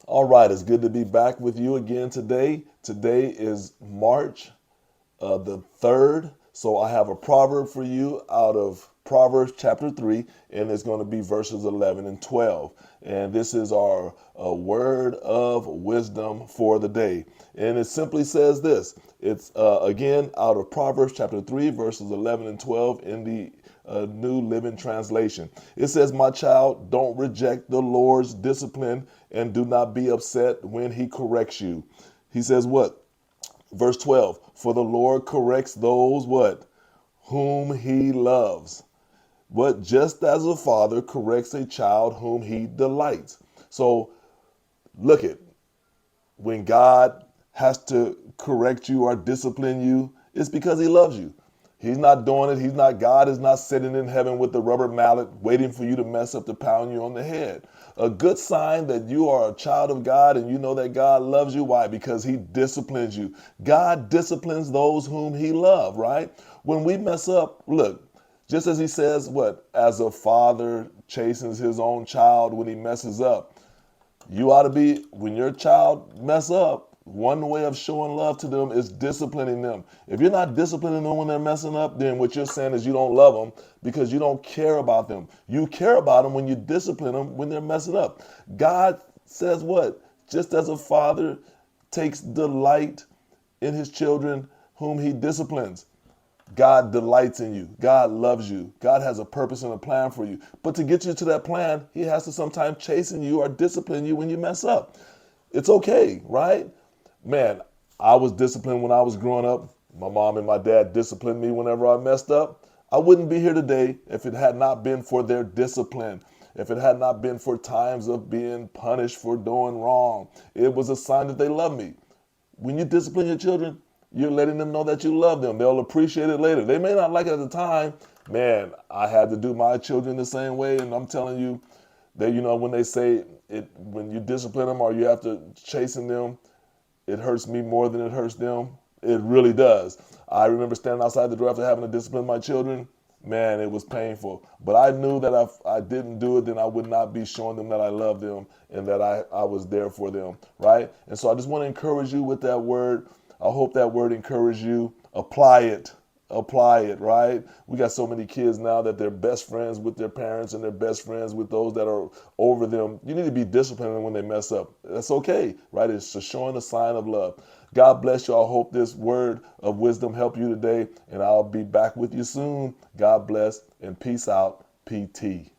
All right, it's good to be back with you again today. Today is March the 3rd. So I have a proverb for you out of Proverbs chapter 3, and it's going to be verses 11 and 12. And this is our word of wisdom for the day. And it simply says this. It's again out of Proverbs chapter 3, verses 11 and 12 in the New Living Translation. It says, "My child, don't reject the Lord's discipline and do not be upset when he corrects you." He says what? Verse 12, "For the Lord corrects those what? Whom he loves. But just as a father corrects a child whom he delights." So look at when God has to correct you or discipline you, it's because he loves you. He's not doing it. God is not sitting in heaven with the rubber mallet waiting for you to mess up to pound you on the head. A good sign that you are a child of God and you know that God loves you. Why? Because he disciplines you. God disciplines those whom he loves, right? When we mess up, look, just as he says, what? As a father chastens his own child when he messes up. You ought to be, when your child mess up, one way of showing love to them is disciplining them. If you're not disciplining them when they're messing up, then what you're saying is you don't love them because you don't care about them. You care about them when you discipline them when they're messing up. God says what? Just as a father takes delight in his children whom he disciplines. God delights in you. God loves you. God has a purpose and a plan for you. But to get you to that plan, he has to sometimes chasten you or discipline you when you mess up. It's okay, right? Man, I was disciplined when I was growing up. My mom and my dad disciplined me whenever I messed up. I wouldn't be here today if it had not been for their discipline. If it had not been for times of being punished for doing wrong. It was a sign that they love me. When you discipline your children, you're letting them know that you love them. They'll appreciate it later. They may not like it at the time. Man, I had to do my children the same way, and I'm telling you that when they say it, when you discipline them or you have to chasten them, it hurts me more than it hurts them. It really does. I remember standing outside the door after having to discipline my children. Man, it was painful. But I knew that if I didn't do it, then I would not be showing them that I love them and that I was there for them, right? And so I just want to encourage you with that word. I hope that word encouraged you. Apply it. Apply it, right? We got so many kids now that they're best friends with their parents and they're best friends with those that are over them. You need to be disciplined when they mess up. That's okay, right? It's just showing a sign of love. God bless you. I hope this word of wisdom helped you today, and I'll be back with you soon. God bless and peace out, PT.